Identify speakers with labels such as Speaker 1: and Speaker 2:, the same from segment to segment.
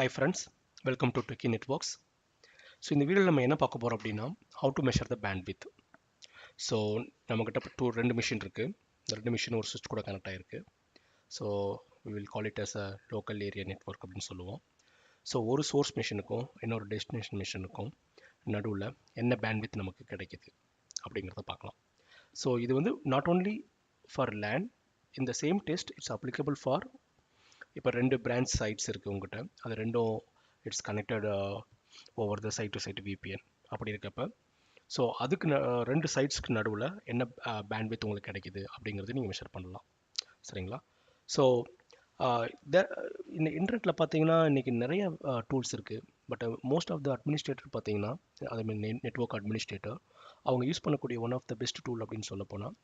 Speaker 1: Hi friends, welcome to Tricky Networks. So இந்த வீடியோவில் நம்ம என்ன பார்க்க போறோம் அப்படின்னா how to measure the bandwidth. So நம்மக்கிட்ட ரெண்டு மிஷின் இருக்கு. இந்த ரெண்டு மிஷின் ஒரு சுவிட்ச் கூட கனெக்ட் ஆயிருக்கு. So we will call it as a local area network அப்படின்னு சொல்லுவோம். ஸோ ஒரு சோர்ஸ் மிஷினுக்கும் இன்னொரு டெஸ்டினேஷன் மிஷினுக்கும் நடுவில் என்ன பேண்ட்வித் நமக்கு கிடைக்குது அப்படிங்கிறத பார்க்கலாம். ஸோ இது வந்து நாட் ஓன்லி ஃபார் LAN, இந்த same test it's applicable for இப்போ ரெண்டு பிரான்ச் சைட்ஸ் இருக்குது உங்கள்கிட்ட, அது ரெண்டும் it's connected over the site to site VPN அப்படி இருக்கப்ப ஸோ அதுக்கு ரெண்டு சைட்ஸ்க்கு நடுவில் என்ன பேண்ட்வித் உங்களுக்கு கிடைக்குது அப்படிங்கிறது நீங்கள் மெஷர் பண்ணலாம். சரிங்களா? ஸோ இந்த இன்டர்நெட்டில் பார்த்தீங்கன்னா இன்றைக்கி நிறைய டூல்ஸ் இருக்குது. But most of the administrator பார்த்தீங்கன்னா, அதேமாதிரி நெட்வொர்க் அட்மினிஸ்ட்ரேட்டர் அவங்க யூஸ் பண்ணக்கூடிய one of the best tool அப்படின்னு சொல்ல போனால்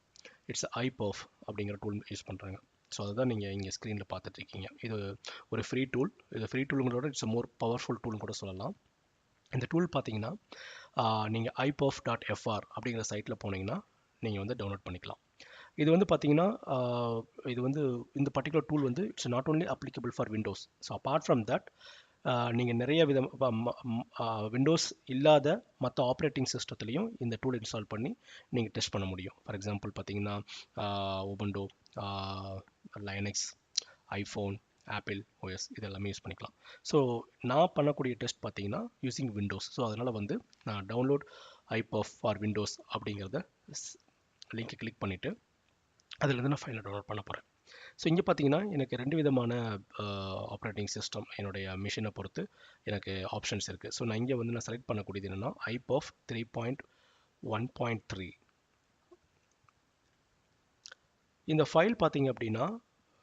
Speaker 1: இட்ஸ் iPerf அப்படிங்கிற டூல் யூஸ் பண்ணுறாங்க. ஸோ அதுதான் நீங்கள் இங்கே ஸ்க்ரீனில் பார்த்துட்ருக்கீங்க. இது ஒரு ஃப்ரீ டூல். இது ஃப்ரீ டூலுங்களோட இட்ஸ் மோர் பவர்ஃபுல் டூல்னு கூட சொல்லலாம். இந்த டூல் பார்த்தீங்கன்னா நீங்கள் iperf.fr அப்படிங்கிற சைட்டில் போனீங்கன்னா நீங்கள் வந்து டவுன்லோட் பண்ணிக்கலாம். இது வந்து பார்த்தீங்கன்னா இது வந்து இந்த பர்டிகுலர் டூல் வந்து it's not only applicable for Windows. So apart from that நீங்கள் நிறைய விண்டோஸ் இல்லாத மற்ற ஆப்ரேட்டிங் சிஸ்டத்துலேயும் இந்த டூல் இன்ஸ்டால் பண்ணி நீங்கள் டெஸ்ட் பண்ண முடியும். ஃபார் எக்ஸாம்பிள் பார்த்தீங்கன்னா Ubuntu, Linux, iPhone, apple OS இது எல்லாமே யூஸ் பண்ணிக்கலாம். ஸோ நான் பண்ணக்கூடிய டெஸ்ட் பார்த்தீங்கன்னா யூஸிங் விண்டோஸ். ஸோ அதனால் வந்து நான் டவுன்லோட் iPerf ஃபார் விண்டோஸ் அப்படிங்கிறத லிங்க்கை கிளிக் பண்ணிவிட்டு அதிலேருந்து நான் ஃபைலை டவுன்லோட் பண்ண போகிறேன். ஸோ இங்கே பார்த்தீங்கன்னா எனக்கு ரெண்டு விதமான ஆப்ரேட்டிங் சிஸ்டம் என்னுடைய மிஷினை பொறுத்து எனக்கு ஆப்ஷன்ஸ் இருக்குது. ஸோ நான் இங்கே வந்து நான் செலக்ட் பண்ணக்கூடியது என்னென்னா iPerf 3.1.3. இந்த ஃபைல் பார்த்தீங்க அப்படின்னா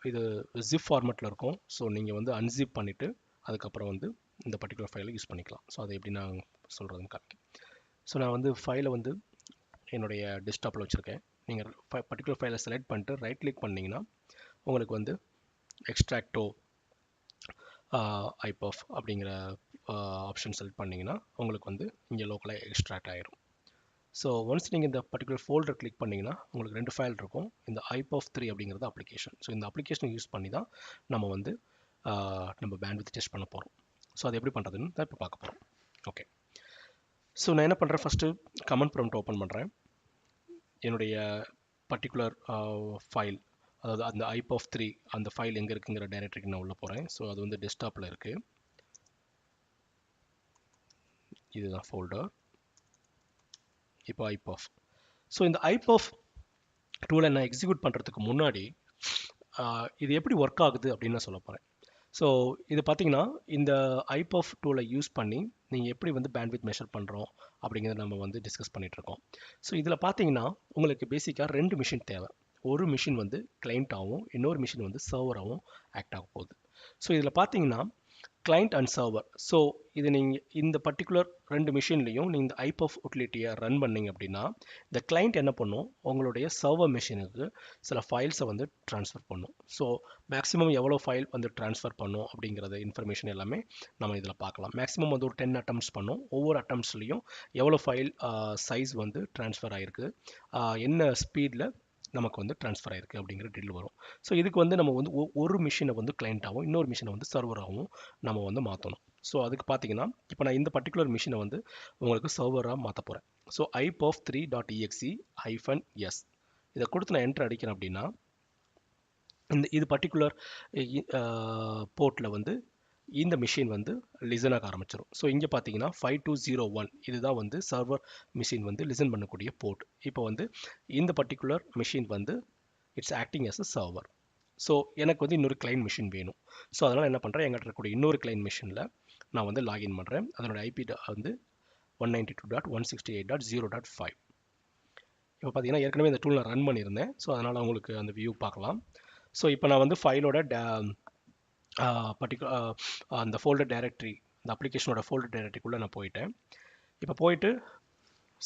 Speaker 1: இது ஜிப் ஃபார்மேட்டில் இருக்கும். ஸோ நீங்கள் வந்து அன்சிப் பண்ணிவிட்டு அதுக்கப்புறம் வந்து இந்த பர்டிகுலர் ஃபைலை யூஸ் பண்ணிக்கலாம். ஸோ அதை எப்படி நான் சொல்கிறதுன்னு காமிக்கேன். ஸோ நான் வந்து ஃபைலை வந்து என்னுடைய டெஸ்க்டாப்பில் வச்சுருக்கேன். நீங்கள் பர்டிகுலர் ஃபைலை செலக்ட் பண்ணிட்டு ரைட் கிளிக் பண்ணிங்கன்னா உங்களுக்கு வந்து எக்ஸ்ட்ராக்டோ iPerf அப்படிங்கிற ஆப்ஷன் செலக்ட் பண்ணிங்கன்னா உங்களுக்கு வந்து இங்கே லோக்கலாக எக்ஸ்ட்ராக்ட் ஆகிரும். ஸோ ஒன்ஸ் நீங்கள் இந்த பர்டிகுலர் ஃபோல்டர் கிளிக் பண்ணிங்கன்னா உங்களுக்கு ரெண்டு ஃபைல் இருக்கும். இந்த iPerf 3 அப்படிங்கிறது அப்ளிகேஷன். ஸோ இந்த அப்ளிகேஷனை யூஸ் பண்ணி தான் நம்ம வந்து நம்ம பேண்ட்வித் டெஸ்ட் பண்ண போகிறோம். ஸோ அது எப்படி பண்ணுறதுன்னு தான் இப்போ பார்க்க போகிறோம். ஓகே, ஸோ நான் என்ன பண்ணுறேன், ஃபஸ்ட்டு கமெண்ட் ப்ராம்ப்ட் ஓப்பன் பண்ணுறேன். என்னுடைய பர்டிகுலர் ஃபைல், அதாவது அந்த iPerf 3 அந்த ஃபைல் எங்கே இருக்குங்கிற டைரக்டரிக்கு நான் உள்ளே போகிறேன். ஸோ அது வந்து டெஸ்க்டாப்பில் இருக்குது. இதுதான் ஃபோல்டர். இப்போ iPerf. ஸோ இந்த iPerf டூலை நான் எக்ஸிக்யூட் பண்ணுறதுக்கு முன்னாடி இது எப்படி ஒர்க் ஆகுது அப்படின்னு நான் சொல்ல போகிறேன். ஸோ இது பார்த்தீங்கன்னா இந்த iPerf டூலை யூஸ் பண்ணி நீங்கள் எப்படி வந்து பேண்ட்வித் மெஷர் பண்ணுறோம் அப்படிங்கிறத நம்ம வந்து டிஸ்கஸ் பண்ணிகிட்ருக்கோம். ஸோ இதில் பார்த்தீங்கன்னா உங்களுக்கு பேசிக்காக ரெண்டு மிஷின் தேவை. ஒரு மிஷின் வந்து கிளைண்ட்டாகவும் இன்னொரு மிஷின் வந்து சர்வராகவும் ஆக்ட் ஆக போகுது. ஸோ இதில் பார்த்தீங்கன்னா கிளைண்ட் அண்ட் சர்வர். ஸோ இது நீங்கள் இந்த பர்டிகுலர் ரெண்டு மிஷின்லையும் நீங்கள் இந்த iPerf யூட்டிலிட்டியை ரன் பண்ணிங்க அப்படின்னா இந்த கிளைண்ட் என்ன பண்ணும், உங்களுடைய சர்வர் மிஷினுக்கு சில ஃபைல்ஸை வந்து ட்ரான்ஸ்ஃபர் பண்ணும். ஸோ மேக்ஸிமம் எவ்வளோ ஃபைல் வந்து ட்ரான்ஸ்ஃபர் பண்ணும் அப்படிங்கிறத இன்ஃபர்மேஷன் எல்லாமே நம்ம இதில் பார்க்கலாம். மேக்ஸிமம் வந்து ஒரு 10 அட்டம்ப்ட்ஸ் பண்ணும். ஒவ்வொரு அட்டம்ப்ட்ஸ்லையும் எவ்வளோ ஃபைல் சைஸ் வந்து ட்ரான்ஸ்ஃபர் ஆகிருக்கு, என்ன ஸ்பீடில் நமக்கு வந்து ட்ரான்ஸ்ஃபர் ஆகிருக்கு அப்படிங்கிற டீல் வரும். ஸோ இதுக்கு வந்து நம்ம வந்து ஒரு மிஷினை வந்து கிளைண்ட்டாகவும் இன்னொரு மிஷினை வந்து சர்வராகவும் நம்ம வந்து மாற்றணும். ஸோ அதுக்கு பார்த்தீங்கன்னா இப்போ நான் இந்த பர்டிகுலர் மிஷினை வந்து உங்களுக்கு சர்வராக மாற்ற போகிறேன். ஸோ iPerf 3.exe -s இதை கொடுத்து நான் என்ட்ரு அடிக்கிறேன் அப்படின்னா இது பர்டிகுலர் போர்ட்டில் வந்து இந்த மிஷின் வந்து லிசன் ஆக ஆரம்பிச்சிடும். ஸோ இங்கே பார்த்தீங்கன்னா 5201 இதுதான் வந்து சர்வர் மிஷின் வந்து லிசன் பண்ணக்கூடிய போர்ட். இப்போ வந்து இந்த பர்டிகுலர் மிஷின் வந்து it's acting as a server. So எனக்கு வந்து இன்னொரு கிளைண்ட் மிஷின் வேணும். ஸோ அதனால் என்ன பண்ணுறேன், எங்கிட்ட இருக்கக்கூடிய இன்னொரு கிளைண்ட் மிஷினில் நான் வந்து லாகின் பண்ணுறேன். அதனோட ஐபி வந்து 192.168.0.5. இப்போ பார்த்தீங்கன்னா ஏற்கனவே இந்த டூல் நான் ரன் பண்ணியிருந்தேன். ஸோ அதனால் உங்களுக்கு அந்த வியூ பார்க்கலாம். ஸோ இப்போ நான் வந்து ஃபைலோட அந்த ஃபோல்டர் டைரக்டரி, இந்த அப்ளிகேஷனோட ஃபோல்டர் டைரக்டரிக்குள்ளே நான் போயிட்டேன். இப்போ போயிட்டு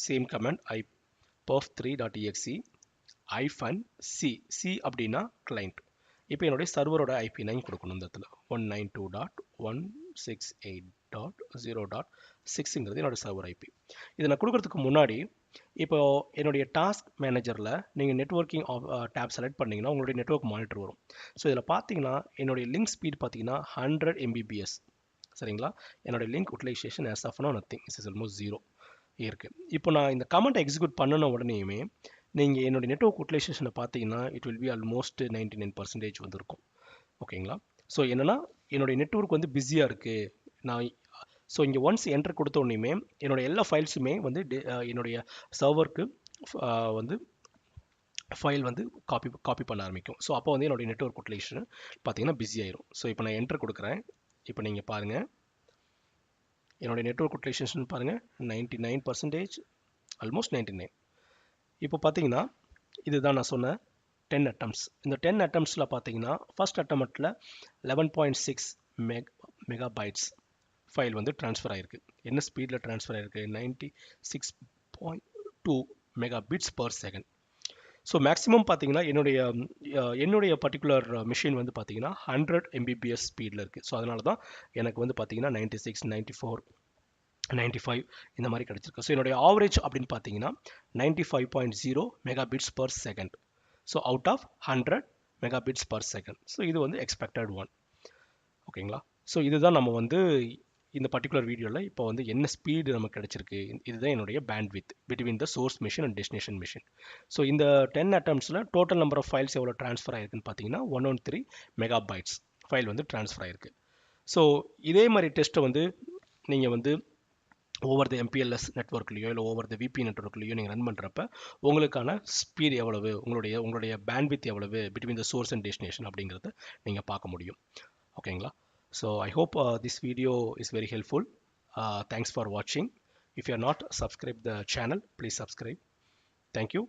Speaker 1: same comment iPerf 3.exe -c அப்படின்னா கிளைண்ட். இப்போ என்னுடைய சர்வரோட ஐபி 9 கொடுக்கணும். இந்த இடத்துல 192.168.0.6ங்கிறது என்னோட சர்வர் ஐபி. இதை நான் கொடுக்கறதுக்கு முன்னாடி இப்போ என்னுடைய டாஸ்க் மேனேஜரில் நீங்கள் நெட்வொர்க்கிங் டேப் செலக்ட் பண்ணிங்கன்னா உங்களுடைய நெட்வொர்க் மானிட்டர் வரும். ஸோ இதில் பார்த்தீங்கன்னா என்னுடைய லிங்க் ஸ்பீட் பார்த்தீங்கன்னா 100 Mbps. சரிங்களா. என்னோட link utilisation as of now nothing, this is almost 0 இருக்கு. இப்போ நான் இந்த கமெண்ட் எக்ஸிக்யூட் பண்ணன உடனேயுமே நீங்கள் என்னோட நெட்வொர்க் யூட்டிலைசேஷனை பார்த்தீங்கன்னா இட் வில் பி ஆல்மோஸ்ட் 99% வந்திருக்கும். ஓகேங்களா. ஸோ என்னன்னா என்னுடைய நெட்வொர்க் வந்து பிஸியாக இருக்குது. நான் ஸோ இங்கே ஒன்ஸ் என்டர் கொடுத்த உடனேயுமே என்னோட எல்லா ஃபைல்ஸுமே வந்து என்னுடைய சர்வருக்கு வந்து ஃபைல் வந்து காப்பி பண்ண ஆரம்பிக்கும். ஸோ அப்போ வந்து என்னுடைய நெட்வொர்க் யூட்டிலைசேஷன் பார்த்தீங்கன்னா பிஸி ஆயிரும். ஸோ இப்போ நான் என்டர் கொடுக்குறேன். இப்போ நீங்கள் பாருங்கள் என்னுடைய நெட்வொர்க் யூட்டிலைசேஷன் பாருங்கள் 99%, ஆல்மோஸ்ட் 99. இப்போ பார்த்தீங்கன்னா இதுதான் நான் சொன்ன 10 attempts. இந்த 10 attemptsல பார்த்தீங்கன்னா ஃபர்ஸ்ட் அட்டம்ப்டில் 11.6 மெகாபைட்ஸ் ஃபைல் வந்து ட்ரான்ஸ்ஃபர் ஆயிருக்கு. என்ன ஸ்பீடில் ட்ரான்ஸ்ஃபர் ஆயிருக்கு? 96.2 megabits per second. So maximum பார்த்தீங்கன்னா என்னுடைய பர்டிகுலர் மிஷின் வந்து பார்த்தீங்கன்னா 100 Mbps ஸ்பீடில் இருக்குது. ஸோ அதனால தான் எனக்கு வந்து பார்த்தீங்கன்னா 96, 94, 95 இந்த மாதிரி கிடச்சிருக்கு. ஸோ என்னுடைய ஆவரேஜ் அப்படின்னு பார்த்தீங்கன்னா 95.0 megabits per second. So out of 100 megabits per second. So இது வந்து எக்ஸ்பெக்டட் ஒன். ஓகேங்களா. ஸோ இதுதான் நம்ம வந்து இந்த பர்டிகுலர் வீடியோவில் இப்போ வந்து என்ன ஸ்பீடு நமக்கு கிடச்சிருக்கு, இதுதான் என்னுடைய bandwidth between the source machine and destination machine. So இந்த 10 அட்டம்ப்ட்ஸில் டோட்டல் நம்பர் ஆஃப் ஃபைல்ஸ் எவ்வளோ ட்ரான்ஸ்ஃபர் ஆயிருக்குன்னு பார்த்தீங்கன்னா 113 மெகாபைட்ஸ் ஃபைல் வந்து ட்ரான்ஸ்ஃபர் ஆயிருக்கு. ஸோ இதே மாதிரி டெஸ்ட்டை வந்து நீங்கள் வந்து ஓவர் த MPLS நெட்ஒர்க்லையோ இல்லை ஓவர் த VP நெட்ஒர்க்லையோ நீங்கள் ரன் பண்ணுறப்ப உங்களுக்கான ஸ்பீட் எவ்வளவு, உங்களுடைய பேண்ட்வித் எவ்வளவு between the source and destination அப்படிங்கிறத நீங்கள் பார்க்க முடியும். ஓகேங்களா. So I hope this video is very helpful. Thanks for watching. If you are not subscribed the channel, please subscribe. Thank you.